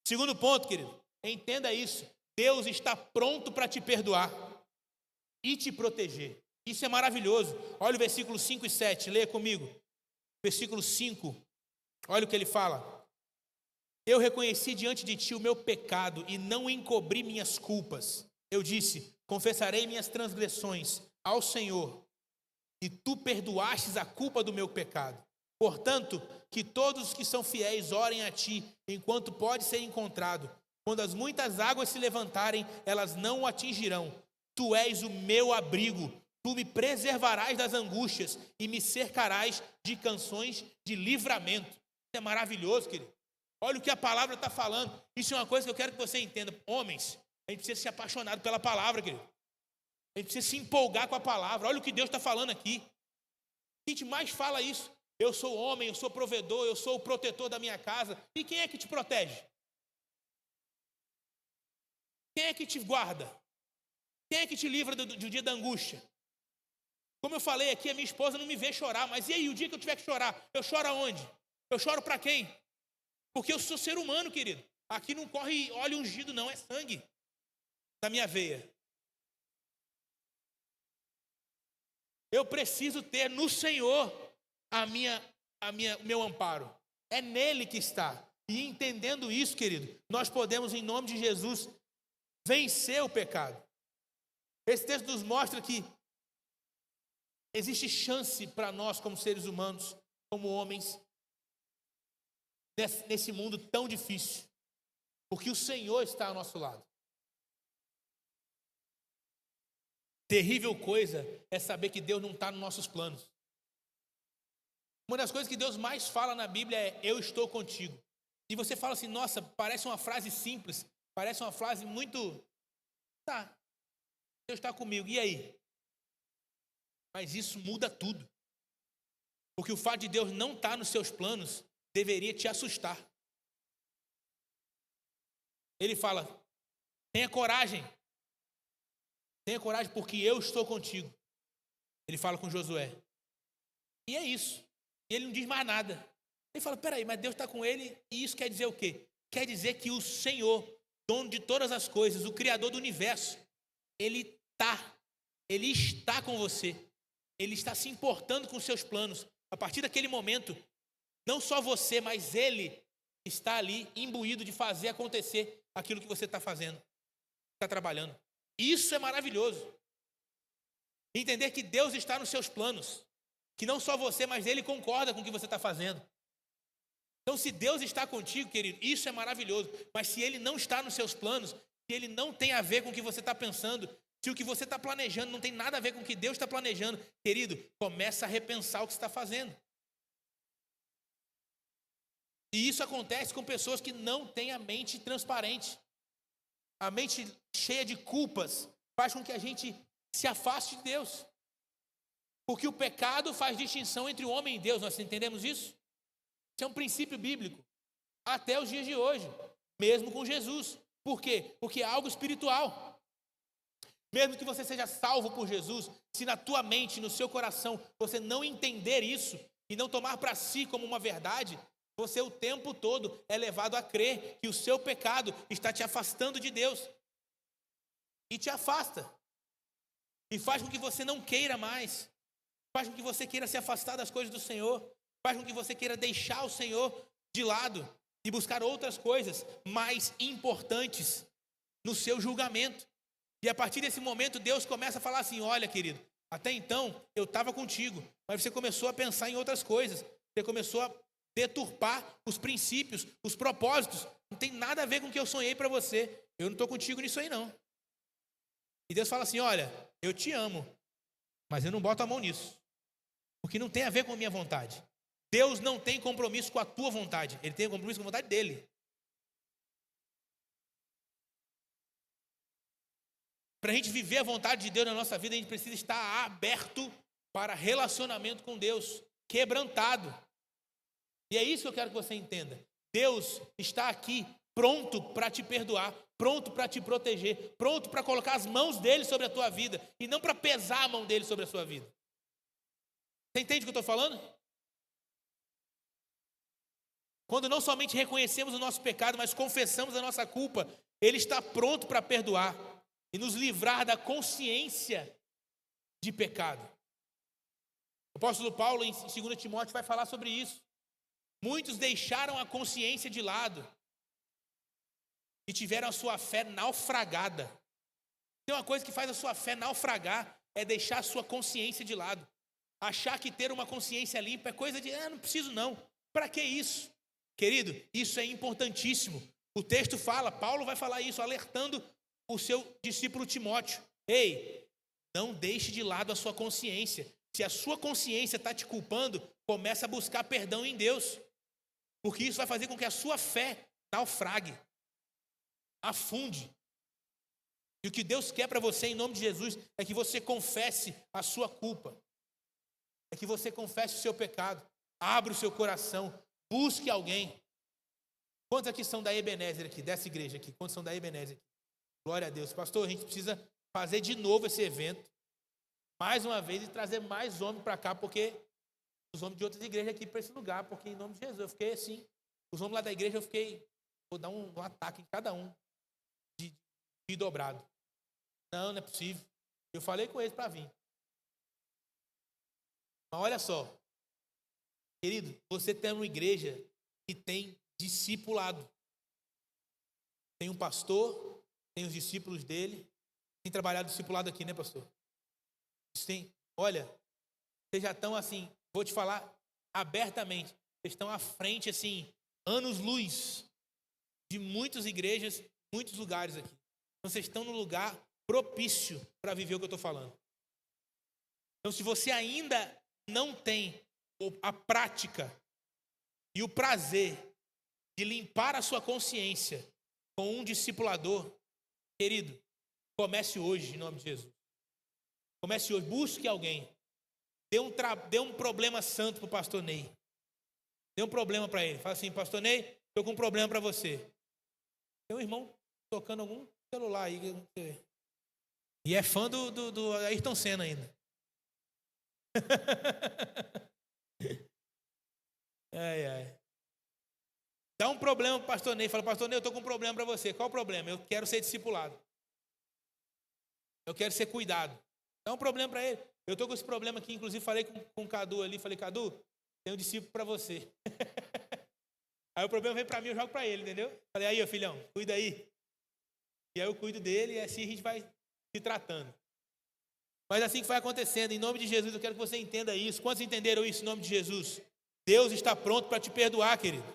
Segundo ponto, querido, entenda isso. Deus está pronto para te perdoar e te proteger. Isso é maravilhoso. Olha o versículo 5 e 7, leia comigo. Versículo 5, olha o que ele fala. Eu reconheci diante de ti o meu pecado e não encobri minhas culpas. Eu disse, confessarei minhas transgressões ao Senhor, e tu perdoastes a culpa do meu pecado. Portanto, que todos os que são fiéis orem a ti, enquanto pode ser encontrado. Quando as muitas águas se levantarem, elas não o atingirão. Tu és o meu abrigo, tu me preservarás das angústias e me cercarás de canções de livramento. Isso é maravilhoso, querido. Olha o que a palavra está falando. Isso é uma coisa que eu quero que você entenda. Homens, a gente precisa ser apaixonado pela palavra, querido. A gente precisa se empolgar com a palavra. Olha o que Deus está falando aqui. A gente mais fala isso. Eu sou homem, eu sou provedor, eu sou o protetor da minha casa. E quem é que te protege? Quem é que te guarda? Quem é que te livra do dia da angústia? Como eu falei aqui, a minha esposa não me vê chorar. Mas e aí, o dia que eu tiver que chorar? Eu choro aonde? Eu choro para quem? Porque eu sou ser humano, querido. Aqui não corre óleo ungido, não. É sangue na minha veia. Eu preciso ter no Senhor o meu amparo. É nele que está. E entendendo isso, querido, nós podemos, em nome de Jesus, vencer o pecado. Esse texto nos mostra que existe chance para nós, como seres humanos, como homens, nesse mundo tão difícil. Porque o Senhor está ao nosso lado. Terrível coisa é saber que Deus não está nos nossos planos. Uma das coisas que Deus mais fala na Bíblia é, eu estou contigo. E você fala assim, nossa, parece uma frase simples, parece uma frase muito... Tá, Deus está comigo, e aí? Mas isso muda tudo. Porque o fato de Deus não estar nos seus planos deveria te assustar. Ele fala, tenha coragem. Tenha coragem porque eu estou contigo. Ele fala com Josué. E é isso. E ele não diz mais nada. Ele fala, peraí, mas Deus está com ele e isso quer dizer o quê? Quer dizer que o Senhor, dono de todas as coisas, o Criador do universo, Ele está com você. Ele está se importando com os seus planos. A partir daquele momento, não só você, mas Ele está ali imbuído de fazer acontecer aquilo que você está fazendo, está trabalhando. Isso é maravilhoso. Entender que Deus está nos seus planos. Que não só você, mas Ele concorda com o que você está fazendo. Então, se Deus está contigo, querido, isso é maravilhoso. Mas se Ele não está nos seus planos, se Ele não tem a ver com o que você está pensando, se o que você está planejando não tem nada a ver com o que Deus está planejando, querido, começa a repensar o que você está fazendo. E isso acontece com pessoas que não têm a mente transparente. A mente cheia de culpas faz com que a gente se afaste de Deus. Porque o pecado faz distinção entre o homem e Deus. Nós entendemos isso? Isso é um princípio bíblico. Até os dias de hoje. Mesmo com Jesus. Por quê? Porque é algo espiritual. Mesmo que você seja salvo por Jesus, se na tua mente, no seu coração, você não entender isso e não tomar para si como uma verdade, você o tempo todo é levado a crer que o seu pecado está te afastando de Deus. E te afasta. E faz com que você não queira mais. Faz com que você queira se afastar das coisas do Senhor. Faz com que você queira deixar o Senhor de lado e buscar outras coisas mais importantes no seu julgamento. E a partir desse momento, Deus começa a falar assim, olha, querido, até então eu estava contigo, mas você começou a pensar em outras coisas. Você começou a deturpar os princípios, os propósitos. Não tem nada a ver com o que eu sonhei para você. Eu não estou contigo nisso aí, não. E Deus fala assim, olha, eu te amo, mas eu não boto a mão nisso. Porque não tem a ver com a minha vontade. Deus não tem compromisso com a tua vontade. Ele tem compromisso com a vontade dele. Para a gente viver a vontade de Deus na nossa vida, a gente precisa estar aberto para relacionamento com Deus, quebrantado. E é isso que eu quero que você entenda. Deus está aqui pronto para te perdoar, pronto para te proteger, pronto para colocar as mãos dele sobre a tua vida e não para pesar a mão dele sobre a sua vida. Você entende o que eu estou falando? quando não somente reconhecemos o nosso pecado, mas confessamos a nossa culpa, Ele está pronto para perdoar e nos livrar da consciência de pecado. O apóstolo Paulo, em 2 Timóteo, vai falar sobre isso. Muitos deixaram a consciência de lado e tiveram a sua fé naufragada. Tem uma coisa que faz a sua fé naufragar, é deixar a sua consciência de lado. Achar que ter uma consciência limpa é coisa de, não preciso não. Para que isso? Querido, isso é importantíssimo. O texto fala, Paulo vai falar isso, alertando o seu discípulo Timóteo. Ei, não deixe de lado a sua consciência. Se a sua consciência está te culpando, começa a buscar perdão em Deus. Porque isso vai fazer com que a sua fé naufrague, afunde. E o que Deus quer para você, em nome de Jesus, é que você confesse a sua culpa. É que você confesse o seu pecado. Abra o seu coração. Busque alguém. Quantos aqui são da Ebenezer aqui, dessa igreja aqui? Quantos são da Ebenezer aqui? Glória a Deus. Pastor, a gente precisa fazer de novo esse evento. Mais uma vez e trazer mais homens para cá, porque os homens de outras igrejas aqui para esse lugar, porque em nome de Jesus, eu fiquei assim. Os homens lá da igreja, vou dar um ataque em cada um, de dobrado. Não é possível. Eu falei com eles para vir. Mas olha só, querido, você tem uma igreja que tem discipulado. Tem um pastor, tem os discípulos dele. Tem trabalhado discipulado aqui, né, pastor? Tem, olha, vocês já estão assim, vou te falar abertamente, vocês estão à frente, assim, anos-luz de muitas igrejas, muitos lugares aqui. Então, vocês estão no lugar propício para viver o que eu estou falando. Então, se você ainda não tem a prática e o prazer de limpar a sua consciência com um discipulador, querido, comece hoje, em nome de Jesus. Comece hoje, busque alguém. Dê um problema santo para o pastor Ney. Dê um problema para ele. Fala assim, pastor Ney, estou com um problema para você. Tem um irmão tocando algum celular aí. E é fã do Ayrton Senna ainda. Ai. Dá um problema para o pastor Ney. Fala, pastor Ney, eu estou com um problema para você. Qual o problema? Eu quero ser discipulado. Eu quero ser cuidado. Dá um problema para ele. Eu estou com esse problema aqui, inclusive falei com o Cadu ali. Falei, Cadu, tem um discípulo para você. Aí o problema vem para mim, eu jogo para ele, entendeu? Falei, aí, filhão, cuida aí. E aí eu cuido dele e assim a gente vai se tratando. Mas assim que vai acontecendo, em nome de Jesus, eu quero que você entenda isso. Quantos entenderam isso em nome de Jesus? Deus está pronto para te perdoar, querido.